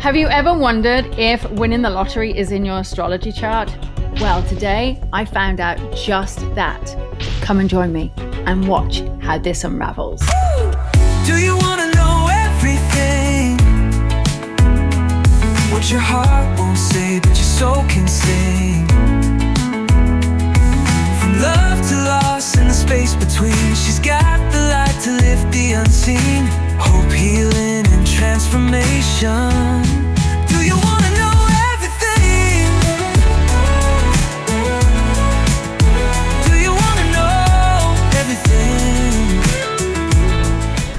Have you ever wondered if winning the lottery is in your astrology chart? Well, today I found out just that. Come and join me and watch how this unravels. Do you want to know everything? What your heart won't say, but your soul can sing. From love to loss and the space between, she's got the light to lift the unseen. Hope, healing, and transformation. Do you want to know everything? Do you want to know everything?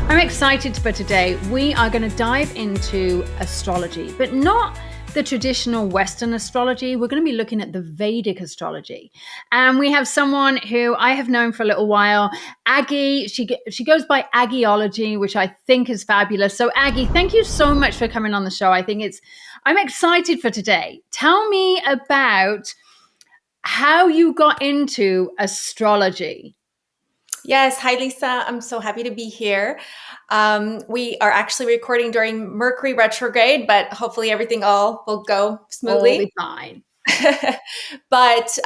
I'm excited for today. We are going to dive into astrology, but not the traditional Western astrology. We're going to be looking at the Vedic astrology. And we have someone who I have known for a little while, Aggie. She goes by Aggiology, which I think is fabulous. So Aggie, thank you so much for coming on the show. I'm excited for today. Tell me about how you got into astrology. Yes. Hi, Lisa. I'm so happy to be here. We are actually recording during Mercury retrograde, but hopefully everything all will go smoothly. All be fine. But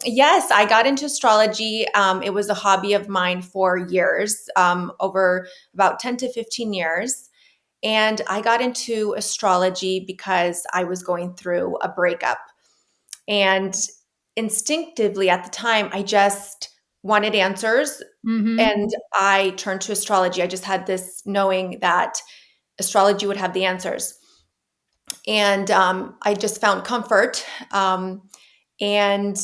yes, I got into astrology. It was a hobby of mine for years, over about 10 to 15 years. And I got into astrology because I was going through a breakup. And instinctively at the time, I just wanted answers. Mm-hmm. And I turned to astrology. I just had this knowing that astrology would have the answers. And I just found comfort. And I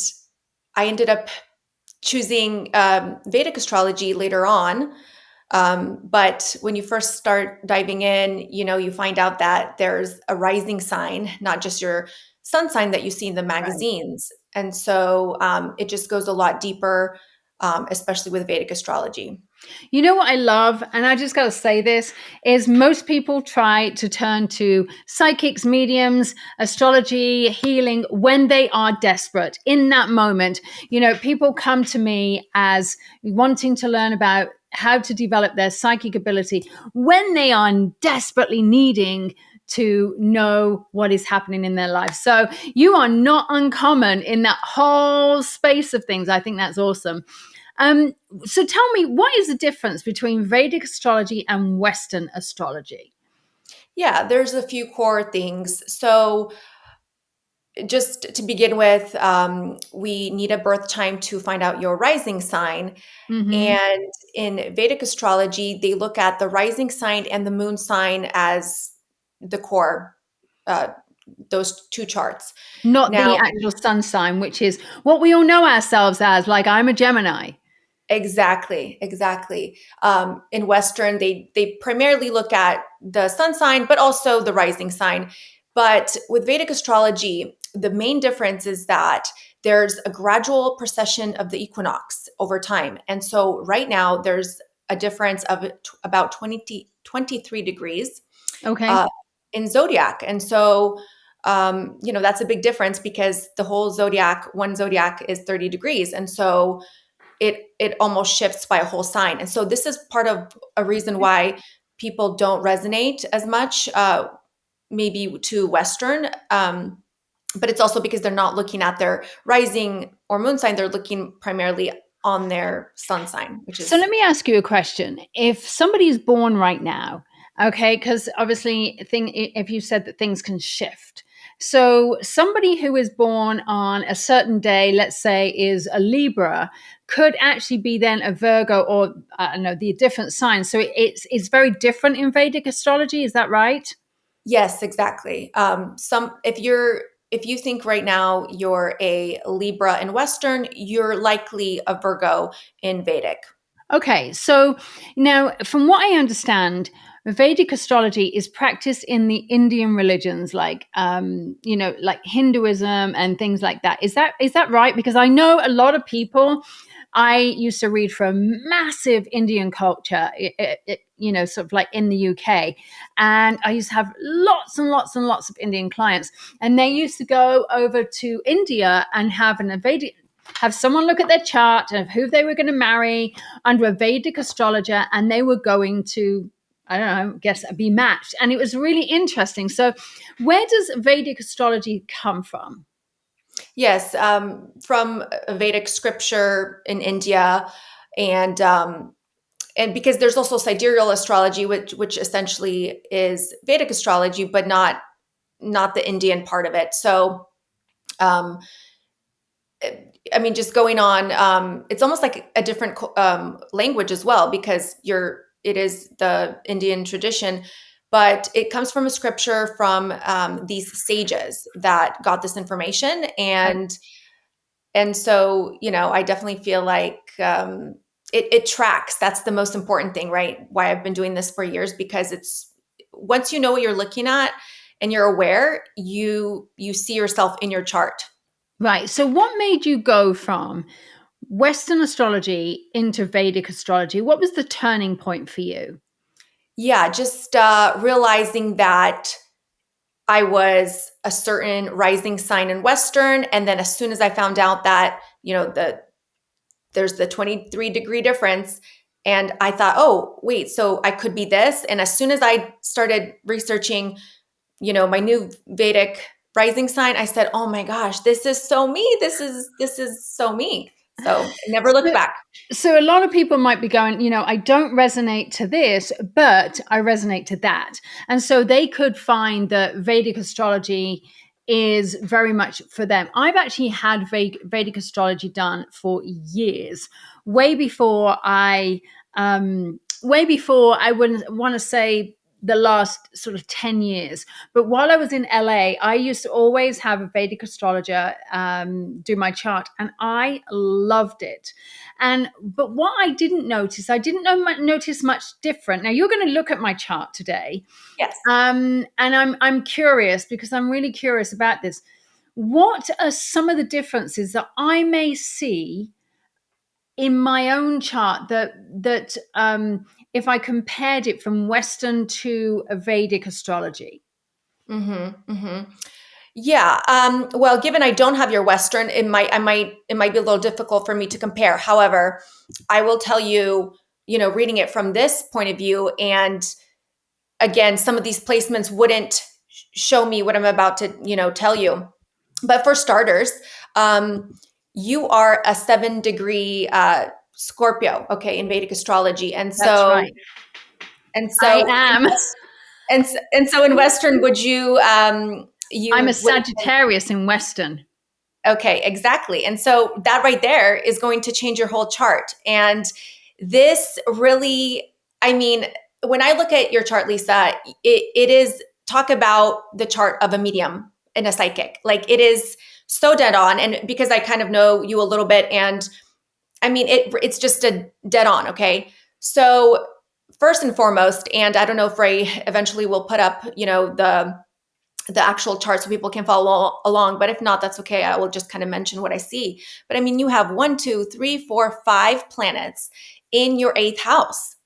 ended up choosing Vedic astrology later on. But when you first start diving in, you find out that there's a rising sign, not just your sun sign that you see in the magazines. Right. And so it just goes a lot deeper, especially with Vedic astrology. You know what I love, and I just got to say this, is most people try to turn to psychics, mediums, astrology, healing when they are desperate. In that moment, people come to me as wanting to learn about how to develop their psychic ability when they are desperately needing to know what is happening in their life. So you are not uncommon in that whole space of things. I think that's awesome. So tell me, what is the difference between Vedic astrology and Western astrology? Yeah, there's a few core things. So just to begin with, we need a birth time to find out your rising sign. Mm-hmm. And in Vedic astrology, they look at the rising sign and the moon sign as the core, those two charts. Not the actual sun sign, which is what we all know ourselves as, like I'm a Gemini. Exactly. In Western, they primarily look at the sun sign, but also the rising sign. But with Vedic astrology, the main difference is that there's a gradual precession of the equinox over time. And so right now, there's a difference of about 23 degrees in zodiac. And so, that's a big difference because the whole one zodiac is 30 degrees. And so it almost shifts by a whole sign. And so this is part of a reason why people don't resonate as much, maybe to Western. But it's also because they're not looking at their rising or moon sign. They're looking primarily on their sun sign, So let me ask you a question. If somebody is born right now, okay, because obviously if you said that things can shift. So somebody who is born on a certain day, let's say is a Libra, could actually be then a Virgo or the different signs. So it's very different in Vedic astrology. Is that right? Yes, exactly. If you think right now you're a Libra in Western, you're likely a Virgo in Vedic. Okay, so now from what I understand, Vedic astrology is practiced in the Indian religions like Hinduism and things like that. Is that right? Because I know a lot of people. I used to read for a massive Indian culture, sort of like in the UK. And I used to have lots and lots and lots of Indian clients. And they used to go over to India and have someone look at their chart of who they were going to marry under a Vedic astrologer. And they were going to I don't know, I guess be matched. And it was really interesting. So, where does Vedic astrology come from? Yes, from Vedic scripture in India, and and because there's also sidereal astrology, which essentially is Vedic astrology, but not the Indian part of it. So, um, I mean, just going on, it's almost like a different language as well, because it is the Indian tradition, but it comes from a scripture from these sages that got this information, and so, I definitely feel like it tracks. That's the most important thing, right? Why I've been doing this for years, because it's once you know what you're looking at and you're aware, you see yourself in your chart. Right. So, what made you go from Western astrology into Vedic astrology? What was the turning point for you? Yeah, just realizing that I was a certain rising sign in Western, and then as soon as I found out that there's the 23-degree difference. And I thought, oh, wait, so I could be this. And as soon as I started researching, my new Vedic rising sign, I said, oh my gosh, this is so me. This is so me. So I never looked So, back. so a lot of people might be going, I don't resonate to this, but I resonate to that. And so they could find that Vedic astrology is very much for them. I've actually had Vedic astrology done for years, way before I wouldn't want to say the last sort of 10 years. But while I was in LA, I used to always have a Vedic astrologer do my chart, and I loved it. But what I didn't notice much different. Now you're going to look at my chart today, Yes. and I'm curious, because I'm really curious about this. What are some of the differences that I may see in my own chart that if I compared it from Western to a Vedic astrology? Mm-hmm. Mm-hmm. Yeah. Well, given I don't have your Western, it might be a little difficult for me to compare. However, I will tell you, reading it from this point of view, and again, some of these placements wouldn't show me what I'm about to, tell you. But for starters, um, you are a 7-degree Scorpio, okay, in Vedic astrology, and That's so right. and I so am. and so in Western, would you I'm a you would Sagittarius in Western. okay, exactly, and so that right there is going to change your whole chart, and this really, I mean, when I look at your chart, Lisa, it is talk about the chart of a medium and a psychic. Like it is so dead on. And because I kind of know you a little bit, and I mean, it's just a dead on. Okay. So first and foremost, and I don't know if Ray eventually will put up, the actual chart so people can follow along. But if not, that's okay. I will just kind of mention what I see. But I mean, you have 1, 2, 3, 4, 5 planets in your eighth house,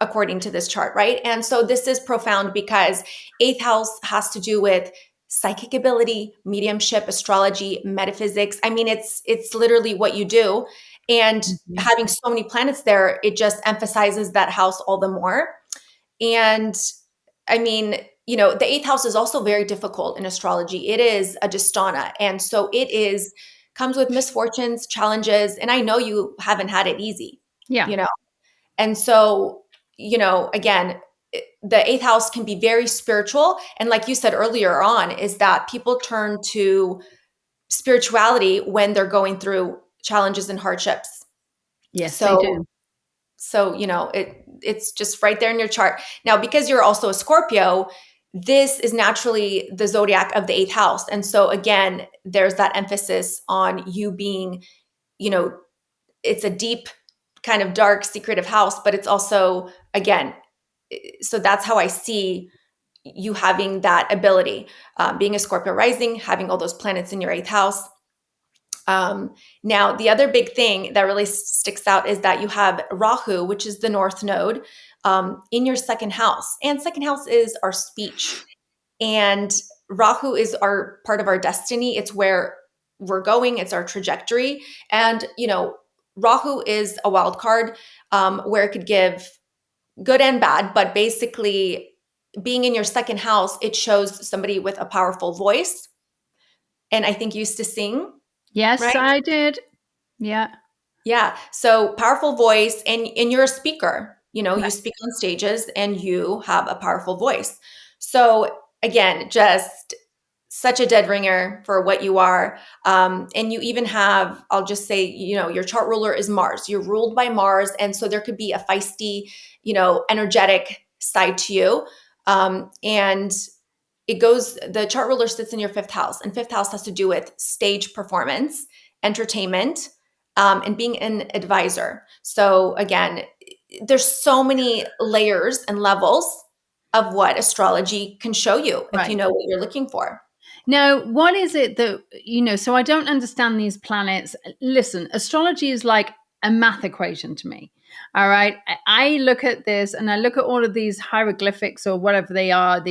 according to this chart, right? And so this is profound because eighth house has to do with psychic ability, mediumship, astrology, metaphysics. I mean, it's literally what you do. And Mhm. having so many planets there, it just emphasizes that house all the more. And I mean, the eighth house is also very difficult in astrology. It is a dystana. And so comes with misfortunes, challenges. And I know you haven't had it easy, Yeah. you know? And so, again, the eighth house can be very spiritual. And like you said earlier on, is that people turn to spirituality when they're going through challenges and hardships. Yes, they So do. it's just right there in your chart. Now, because you're also a Scorpio, this is naturally the zodiac of the eighth house. And so again, there's that emphasis on you being, you know, it's a deep, kind of dark, secretive house, but it's also, again, so that's how I see you having that ability, being a Scorpio rising, having all those planets in your eighth house. Now, the other big thing that really sticks out is that you have Rahu, which is the North Node, in your second house. And second house is our speech. And Rahu is our part of our destiny. It's where we're going, it's our trajectory. And, Rahu is a wild card, where it could give good and bad, but basically being in your second house, it shows somebody with a powerful voice. And I think used to sing, Yes, right? I did. Yeah. Yeah. So powerful voice, and you're a speaker. You Correct. speak on stages and you have a powerful voice. So again, just such a dead ringer for what you are. And you even have, I'll just say, your chart ruler is Mars. You're ruled by Mars. And so there could be a feisty, energetic side to you. And the chart ruler sits in your fifth house, and fifth house has to do with stage performance, entertainment, and being an advisor. So again, there's so many layers and levels of what astrology can show you if you Right. know what you're looking for. Now, what is it that, so I don't understand these planets. Listen, astrology is like a math equation to me. All right. I look at this and I look at all of these hieroglyphics or whatever they are,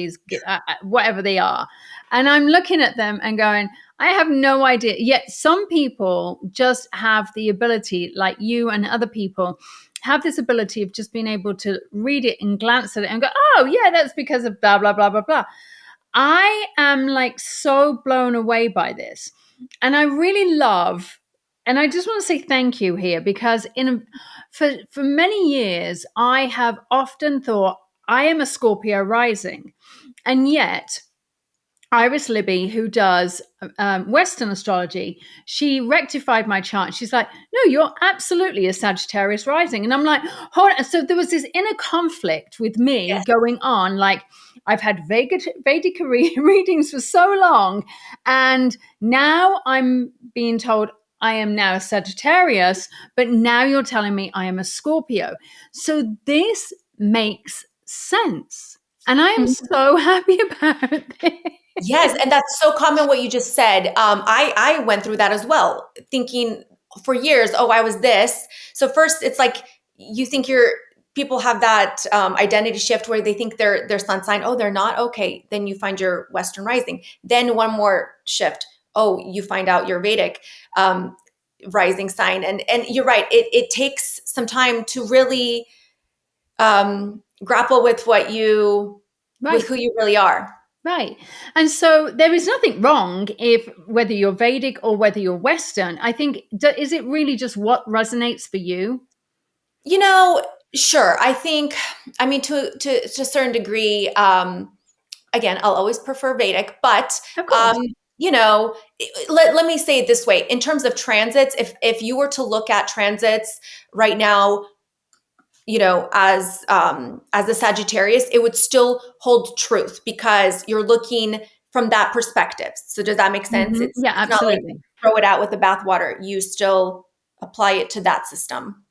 whatever they are. And I'm looking at them and going, I have no idea. Yet some people just have the ability, like you and other people, have this ability of just being able to read it and glance at it and go, oh, yeah, that's because of blah, blah, blah, blah, blah. I am like so blown away by this. And I really love, and I just want to say thank you here because for many years I have often thought I am a Scorpio rising. And yet Iris Libby, who does Western astrology, she rectified my chart. She's like, no, you're absolutely a Sagittarius rising. And I'm like, hold on. So there was this inner conflict with me Yes. going on. Like, I've had Vedic readings for so long. And now I'm being told I am now a Sagittarius, but now you're telling me I am a Scorpio. So this makes sense. And I am so happy about this. Yes, and that's so common what you just said. I went through that as well, thinking for years, oh, I was this. So first, it's like you think people have that identity shift where they think their sun sign. Oh, they're not. Okay, then you find your Western rising. Then one more shift. Oh, you find out your Vedic rising sign, and you're right. It takes some time to really grapple with with Right. who you really are. Right. And so there is nothing wrong if whether you're Vedic or whether you're Western. I think, is it really just what resonates for you? You know, sure. I mean, to a certain degree, again, I'll always prefer Vedic, but Of course. you know, let me say it this way: in terms of transits, if you were to look at transits right now, as a Sagittarius, it would still hold truth because you're looking from that perspective. So does that make sense? Yeah, It's not like absolutely. throw it out with the bathwater. You still apply it to that system.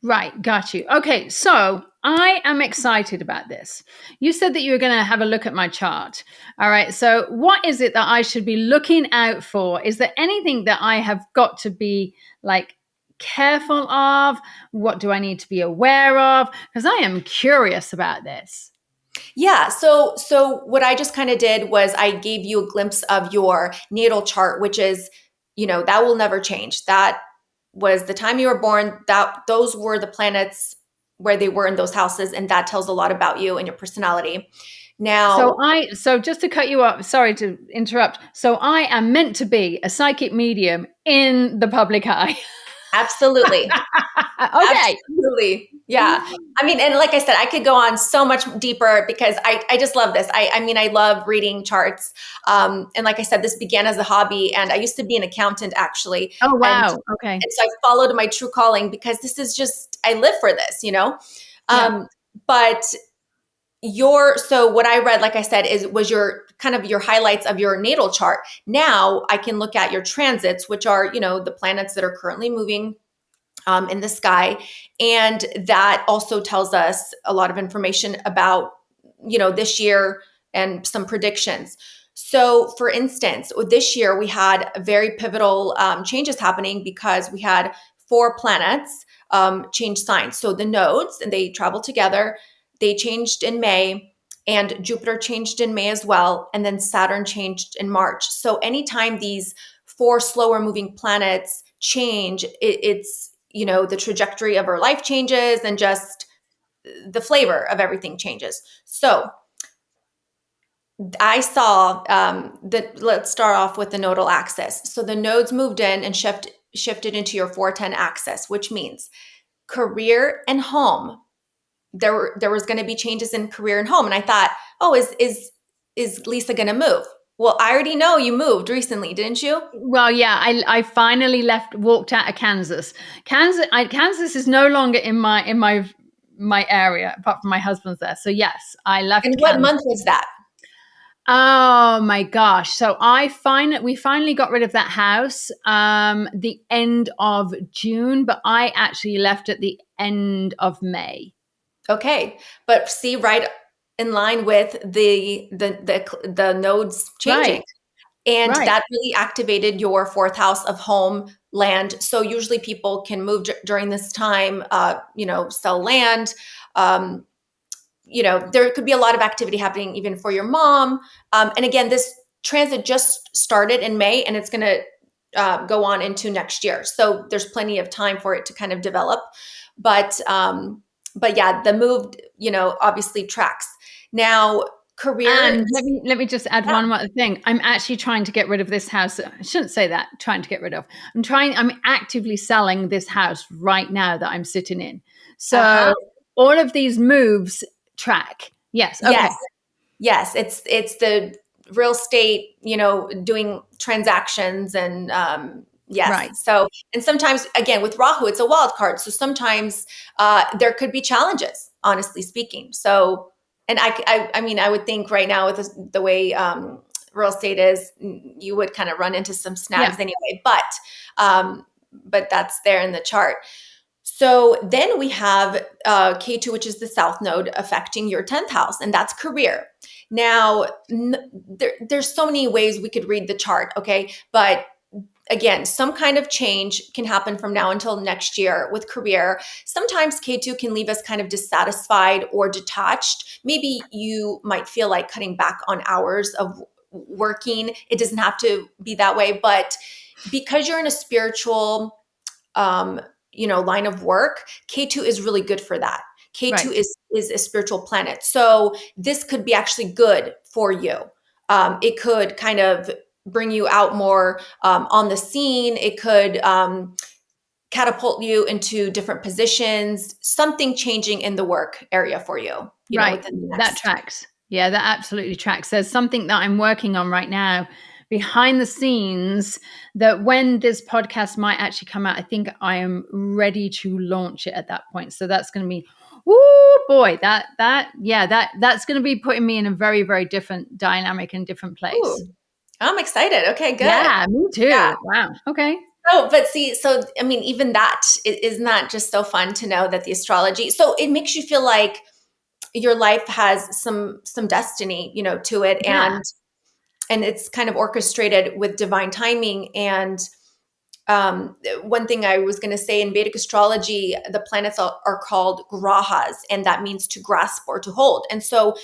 Right. Got you. Okay. So I am excited about this. You said that you were going to have a look at my chart. All right. So what is it that I should be looking out for? Is there anything that I have got to be like careful of? What do I need to be aware of? Because I am curious about this. Yeah. So what I just kind of did was I gave you a glimpse of your natal chart, which is, that will never change. That was the time you were born. Those were the planets where they were in those houses, and that tells a lot about you and your personality. Now, So just to cut you off, sorry to interrupt. So I am meant to be a psychic medium in the public eye. absolutely. Okay. Absolutely. Yeah. I mean, and like I said, I could go on so much deeper because I just love this. I mean, I love reading charts. And like I said, this began as a hobby, and I used to be an accountant actually. Oh, And, wow. Okay. and so I followed my true calling because this is just, I live for this. Yeah. But so what I read, like I said, was your kind of your highlights of your natal chart. Now I can look at your transits, which are, the planets that are currently moving in the sky. And that also tells us a lot of information about, this year and some predictions. So, for instance, this year we had very pivotal changes happening because we had four planets change signs. So the nodes, and they travel together, they changed in May. And Jupiter changed in May as well. And then Saturn changed in March. So anytime these four slower moving planets change, it's the trajectory of our life changes, and just the flavor of everything changes. So I saw let's start off with the nodal axis. So the nodes moved in and shifted into your 410 axis, which means career and home. There was going to be changes in career and home, and I thought, oh, is Lisa going to move? Well, I already know you moved recently, didn't you? Well, yeah, I finally walked out of Kansas. Kansas is no longer in my area, apart from my husband's there. So yes, I left. And what month was that? Oh my gosh. So we finally got rid of that house the end of June, but I actually left at the end of May. Okay. But see, right in line with the nodes changing. Right. And Right. that really activated your fourth house of home, land. So usually people can move during this time, sell land. There could be a lot of activity happening even for your mom. And again, this transit just started in May, and it's going to go on into next year. So there's plenty of time for it to kind of develop. But yeah, the move, obviously tracks. Now, career. And let me just add one more thing. I'm actually trying to get rid of this house. I shouldn't say that, trying to get rid of. I'm actively selling this house right now that I'm sitting in. So all of these moves track. Yes. Okay. Yes. It's the real estate, doing transactions and yes. Right. So, and sometimes again with Rahu, it's a wild card. So sometimes there could be challenges, honestly speaking. So, and I would think right now with the way real estate is, you would kind of run into some snags anyway, but that's there in the chart. So then we have K2, which is the south node affecting your 10th house, and that's career. Now, there's so many ways we could read the chart, okay? But again, some kind of change can happen from now until next year with career. Sometimes K2 can leave us kind of dissatisfied or detached. Maybe you might feel like cutting back on hours of working. It doesn't have to be that way, but because you're in a spiritual line of work, K2 is really good for that. K2 is a spiritual planet. So this could be actually good for you. It could kind of bring you out more on the scene. It could catapult you into different positions, something changing in the work area for you. That tracks. Yeah, that absolutely tracks. There's something that I'm working on right now behind the scenes that when this podcast might actually come out, I think I am ready to launch it at that point. So that's going to be, boy, that's going to be putting me in a very, very different dynamic and different place. Ooh, I'm excited. Okay, good. Yeah, me too. Yeah. Wow. Okay. Oh, but see, even that is not just so fun to know that the astrology, so it makes you feel like your life has some destiny, to it. Yeah. And it's kind of orchestrated with divine timing. And one thing I was going to say, in Vedic astrology, the planets are called grahas, and that means to grasp or to hold. And so,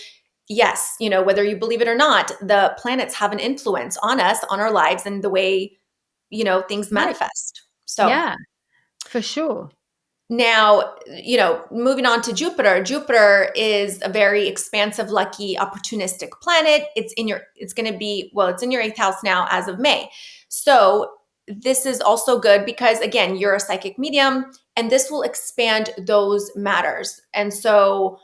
yes, whether you believe it or not, the planets have an influence on us, on our lives, and the way, things manifest. So yeah, for sure. Now, moving on to Jupiter. Jupiter is a very expansive, lucky, opportunistic planet. It's in your 8th house now as of May. So this is also good because, again, you're a psychic medium, and this will expand those matters. And so,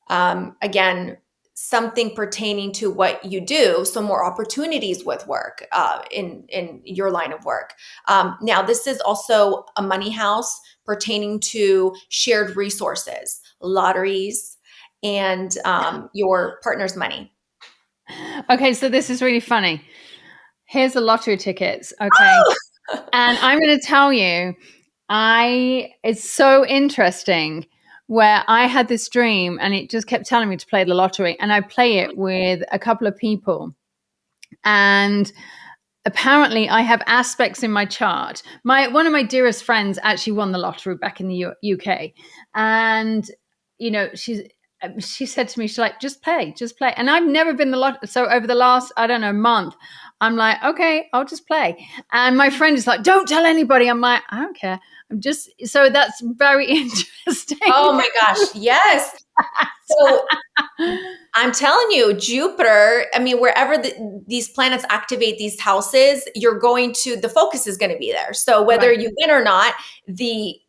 again, something pertaining to what you do, so more opportunities with work in your line of work. Now, this is also a money house pertaining to shared resources, lotteries, and your partner's money. Okay, so this is really funny. Here's the lottery tickets. Okay. Oh! And I'm going to tell you, it's so interesting where I had this dream and it just kept telling me to play the lottery, and I play it with a couple of people. And apparently I have aspects in my chart. One of my dearest friends actually won the lottery back in the UK. And, she said to me, she's like, just play. And I've never been the lottery. So over the last, month, I'm like, okay, I'll just play. And my friend is like, don't tell anybody. I'm like, I don't care. So that's very interesting. Oh my gosh, yes. So I'm telling you, Jupiter, I mean, wherever these planets activate these houses, the focus is going to be there. So whether Right. you win or not, the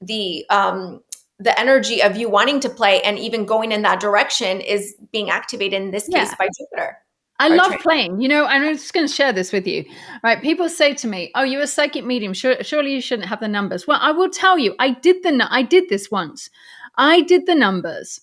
energy of you wanting to play and even going in that direction is being activated in this case Yeah. by Jupiter. I Or love playing, and I'm just going to share this with you. Right? People say to me, "Oh, you're a psychic medium. Surely you shouldn't have the numbers." Well, I will tell you, I did this once. I did the numbers.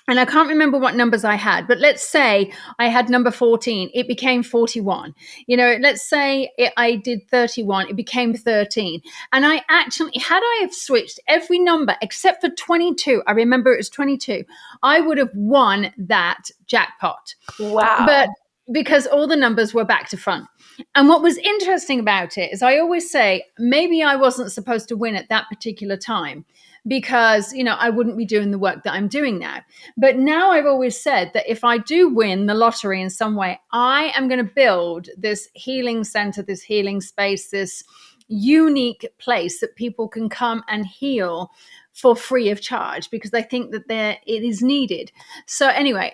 And I can't remember what numbers I had, but let's say I had number 14, it became 41. Let's say I did 31, it became 13. And I actually, had I have switched every number except for 22, I remember it was 22, I would have won that jackpot. But wow. because all the numbers were back to front. And what was interesting about it is I always say, maybe I wasn't supposed to win at that particular time because, I wouldn't be doing the work that I'm doing now. But now I've always said that if I do win the lottery in some way, I am going to build this healing center, this healing space, this unique place that people can come and heal for free of charge, because I think that it is needed. So anyway,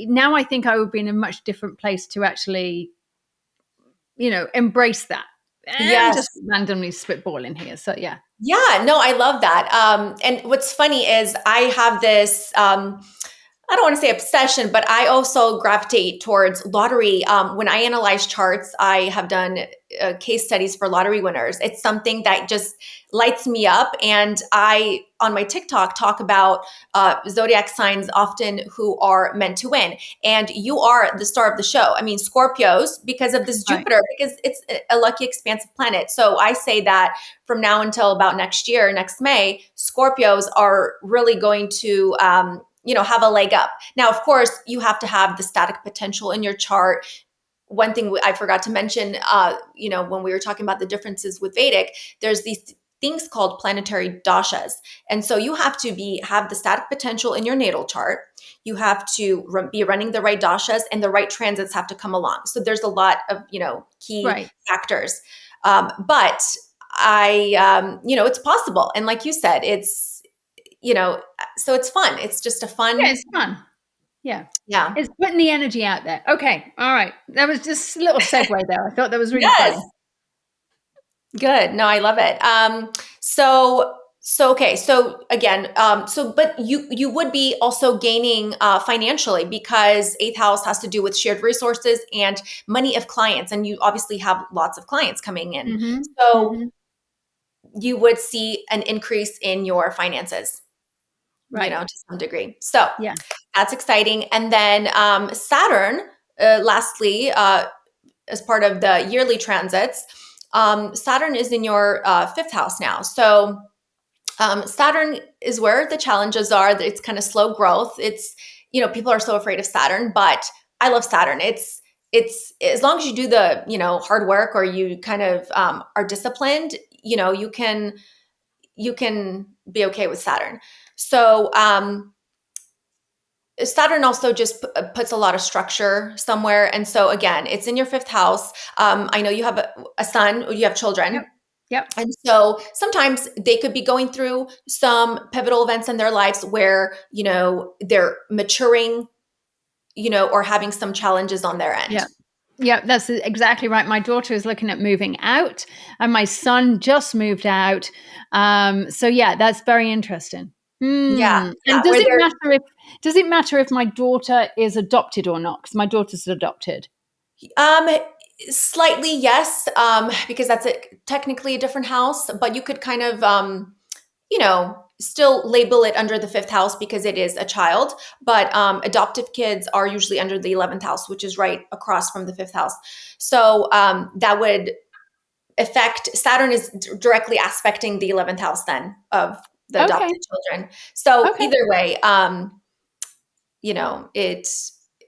now I think I would be in a much different place to actually, embrace that. I'm Yes. just randomly spitballing here. So yeah. Yeah, no, I love that. And what's funny is I have this, I don't want to say obsession, but I also gravitate towards lottery. When I analyze charts, I have done case studies for lottery winners. It's something that just lights me up. And I, on my TikTok, talk about zodiac signs often who are meant to win. And you are the star of the show. I mean, Scorpios, because of this Right. Jupiter, because it's a lucky, expansive planet. So I say that from now until about next year, next May, Scorpios are really going to, have a leg up. Now, of course, you have to have the static potential in your chart. One thing I forgot to mention, when we were talking about the differences with Vedic, there's these things called planetary dashas. And so you have to have the static potential in your natal chart. You have to be running the right dashas, and the right transits have to come along. So there's a lot of, key Right. factors. But it's possible. And like you said, so it's fun. It's just a fun. Yeah, it's fun. Yeah. Yeah. It's putting the energy out there. Okay. All right. That was just a little segue there. I thought that was really Yes. funny. Good. No, I love it. Okay. So again, but you would be also gaining financially, because eighth house has to do with shared resources and money of clients, and you obviously have lots of clients coming in. Mm-hmm. So Mm-hmm. you would see an increase in your finances, Right. to some degree. So Yeah. that's exciting. And then Saturn, lastly, as part of the yearly transits, Saturn is in your fifth house now. So Saturn is where the challenges are. It's kind of slow growth. It's, people are so afraid of Saturn, but I love Saturn. It's as long as you do the, hard work, or you kind of are disciplined, you can be okay with Saturn. So Saturn also just puts a lot of structure somewhere. And so again, it's in your fifth house. I know you have a son, or you have children. Yep. Yep. And so sometimes they could be going through some pivotal events in their lives where, they're maturing, or having some challenges on their end. Yeah. Yeah, that's exactly right. My daughter is looking at moving out, and my son just moved out. So yeah, that's very interesting. Yeah. And Yeah. does it matter if my daughter is adopted or not? Because my daughter's adopted. Um, Slightly, yes, because that's technically a different house, but you could kind of, still label it under the fifth house because it is a child. But adoptive kids are usually under the 11th house, which is right across from the fifth house. So that would affect, Saturn is directly aspecting the 11th house then of the Okay. adopted children. So Okay. either way,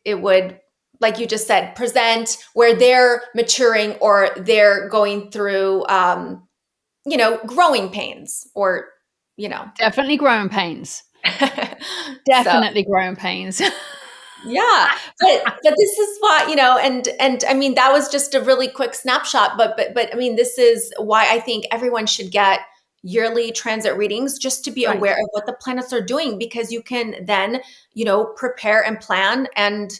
it would, like you just said, present where they're maturing, or they're going through, growing pains, or, Definitely growing pains. So, Definitely growing pains. yeah, but this is why, and I mean, that was just a really quick snapshot, but I mean, this is why I think everyone should get, yearly transit readings just to be Right. aware of what the planets are doing, because you can then, prepare and plan. And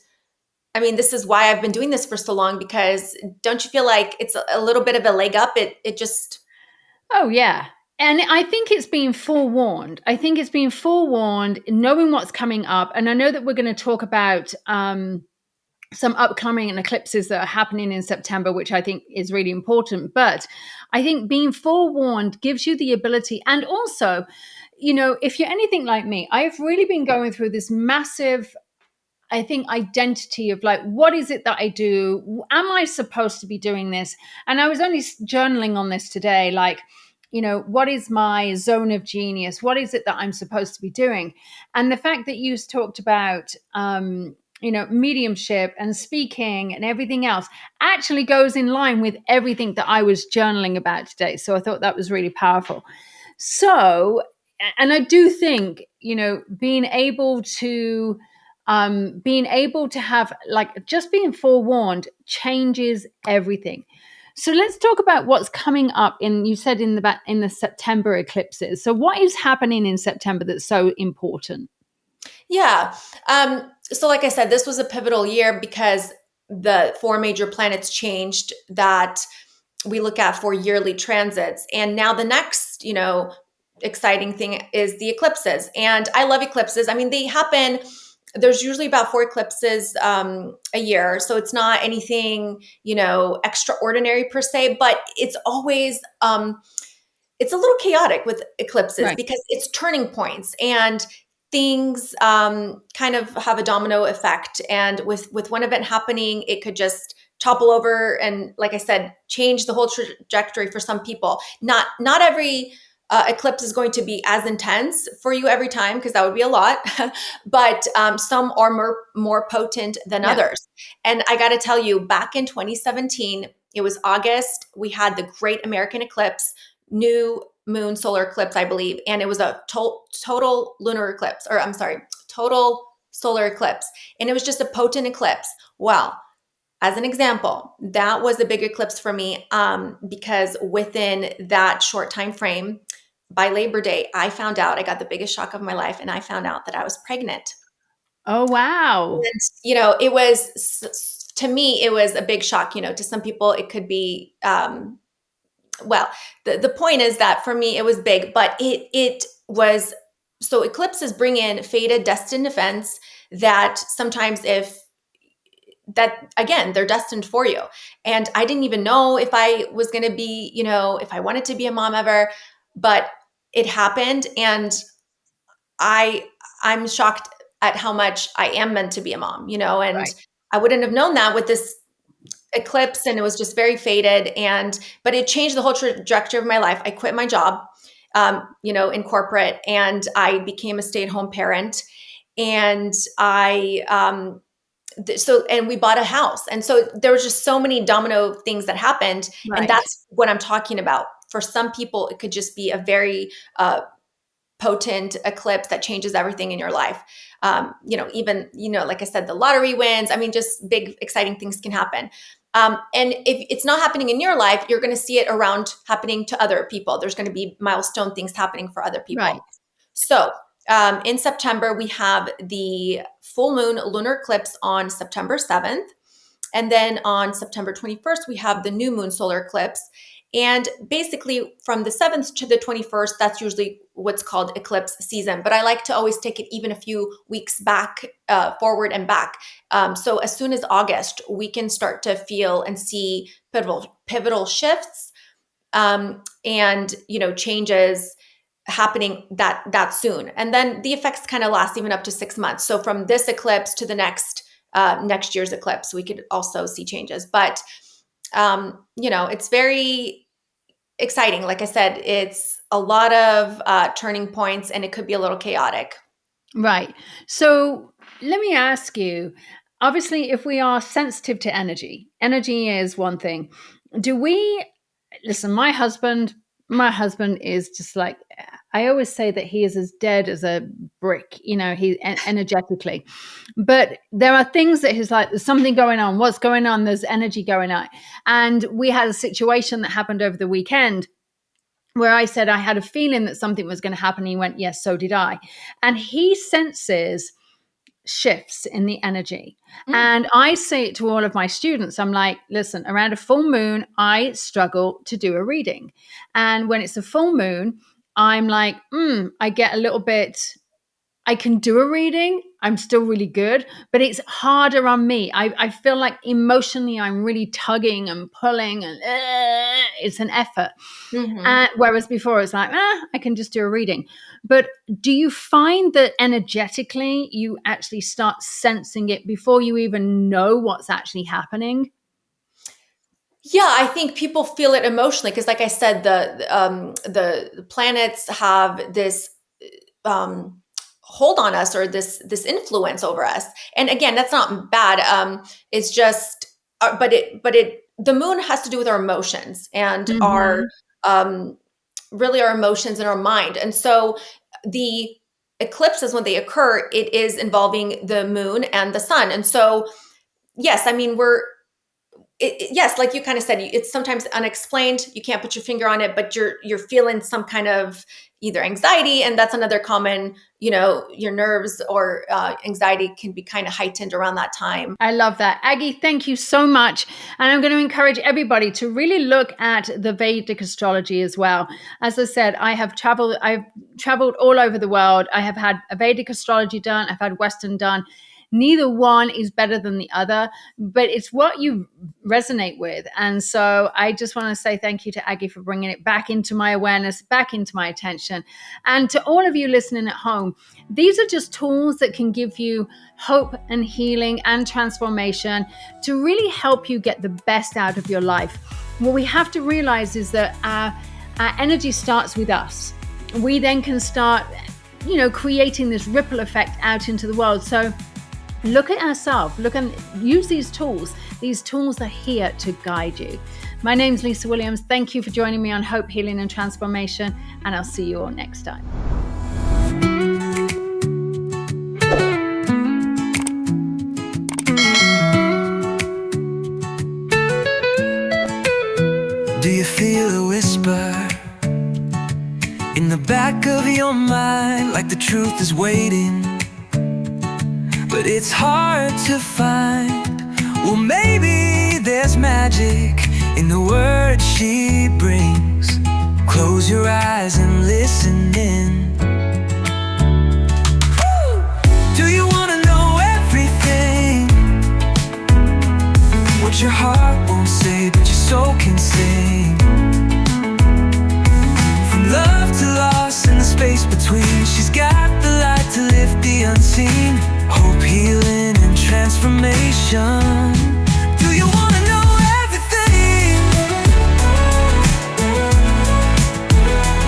I mean, this is why I've been doing this for so long, because don't you feel like it's a little bit of a leg up? It just, Oh, yeah. And I think it's being forewarned. I think it's being forewarned, knowing what's coming up. And I know that we're going to talk about some upcoming eclipses that are happening in September, which I think is really important. But I think being forewarned gives you the ability. And also, if you're anything like me, I've really been going through this massive, I think, identity of like, what is it that I do? Am I supposed to be doing this? And I was only journaling on this today, like, what is my zone of genius? What is it that I'm supposed to be doing? And the fact that you talked about, mediumship and speaking and everything else actually goes in line with everything that I was journaling about today. So I thought that was really powerful. So, and I do think, being able to have, like, just being forewarned changes everything. So let's talk about what's coming up you said in the September eclipses. So what is happening in September that's so important? yeah. So like I said, this was a pivotal year because the four major planets changed that we look at for yearly transits. And now the next, exciting thing is the eclipses. And I love eclipses. I mean, they happen, there's usually about four eclipses a year. So it's not anything, extraordinary per se, but it's always, it's a little chaotic with eclipses Right. because it's turning points, and things kind of have a domino effect. And with one event happening, it could just topple over and, like I said, change the whole trajectory for some people. Not every eclipse is going to be as intense for you every time, because that would be a lot. But some are more potent than Yeah. others. And I got to tell you, back in 2017, it was August. We had the Great American Eclipse, new moon solar eclipse, I believe. And it was a total lunar eclipse, or I'm sorry, total solar eclipse. And it was just a potent eclipse. Well, as an example, that was a big eclipse for me, because within that short time frame, by Labor Day, I found out, I got the biggest shock of my life, and I found out that I was pregnant. Oh, wow. And, it was, to me, it was a big shock. To some people, it could be, well, the point is that for me, it was big, but it was, so eclipses bring in fated, destined events that sometimes, again, they're destined for you. And I didn't even know if I was going to be, if I wanted to be a mom ever, but it happened. And I'm shocked at how much I am meant to be a mom, and Right. I wouldn't have known that with this eclipse, and it was just very fated. But it changed the whole trajectory of my life. I quit my job, in corporate, and I became a stay-at-home parent. And and we bought a house. And so there was just so many domino things that happened. And Right. that's what I'm talking about. For some people, it could just be a very potent eclipse that changes everything in your life. Even, like I said, the lottery wins. I mean, just big, exciting things can happen. And if it's not happening in your life, you're going to see it around happening to other people. There's going to be milestone things happening for other people. Right. So in September, we have the full moon lunar eclipse on September 7th. And then on September 21st, we have the new moon solar eclipse. And basically from the 7th to the 21st, that's usually what's called eclipse season. But I like to always take it even a few weeks back, forward and back. So as soon as August, we can start to feel and see pivotal shifts, and, changes happening that soon. And then the effects kind of last even up to 6 months. So from this eclipse to the next year's eclipse, we could also see changes. But it's very exciting. Like I said, it's a lot of turning points, and it could be a little chaotic. Right. So let me ask you, obviously, if we are sensitive to energy is one thing. Do we listen? My husband is just like, I always say that he is as dead as a brick, he energetically. But there are things that he's like, there's something going on. What's going on? There's energy going on. And we had a situation that happened over the weekend where I said I had a feeling that something was going to happen. He went, yes, so did I. And he senses shifts in the energy. And I say it to all of my students. I'm like, listen, around a full moon, I struggle to do a reading. And when it's a full moon, I'm like, I get a little bit, I can do a reading. I'm still really good, but it's harder on me. I feel like emotionally I'm really tugging and pulling, and it's an effort. Whereas before it's like, I can just do a reading. But do you find that energetically you actually start sensing it before you even know what's actually happening? Yeah, I think people feel it emotionally because, like I said, the planets have this hold on us, or this influence over us. And again, that's not bad. It's just, but the moon has to do with our emotions and our really our emotions and our mind. And so the eclipses, when they occur, it is involving the moon and the sun. And so, yes, I mean, yes, like you kind of said, it's sometimes unexplained. You can't put your finger on it, but you're feeling some kind of either anxiety, and that's another common, your nerves or anxiety can be kind of heightened around that time. I love that. Aggie, thank you so much. And I'm going to encourage everybody to really look at the Vedic astrology as well. As I said, I've traveled all over the world. I have had a Vedic astrology done. I've had Western done. Neither one is better than the other, but it's what you resonate with. And so I just want to say thank you to Aggie for bringing it back into my awareness, back into my attention. And to all of you listening at home, these are just tools that can give you hope and healing and transformation to really help you get the best out of your life. What we have to realize is that our energy starts with us. We then can start, creating this ripple effect out into the world. So look at ourselves, look and use these tools. These tools are here to guide you. My name's Lisa Williams. Thank you for joining me on Hope, Healing and Transformation, and I'll see you all next time. Do you feel a whisper in the back of your mind, like the truth is waiting, but it's hard to find? Well, maybe there's magic in the words she brings. Close your eyes and listen in. Do you want to know everything? What your heart won't say, but your soul can sing. From love to loss and the space between, she's got the light to lift the unseen. Hope, healing, and transformation. Do you want to know everything?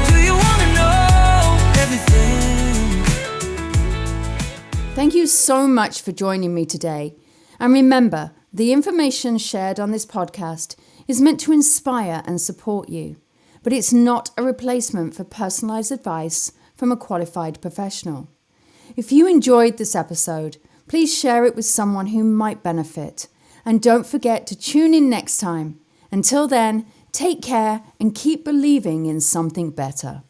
Do you want to know everything? Thank you so much for joining me today. And remember, the information shared on this podcast is meant to inspire and support you, but it's not a replacement for personalized advice from a qualified professional. If you enjoyed this episode, please share it with someone who might benefit. And don't forget to tune in next time. Until then, take care and keep believing in something better.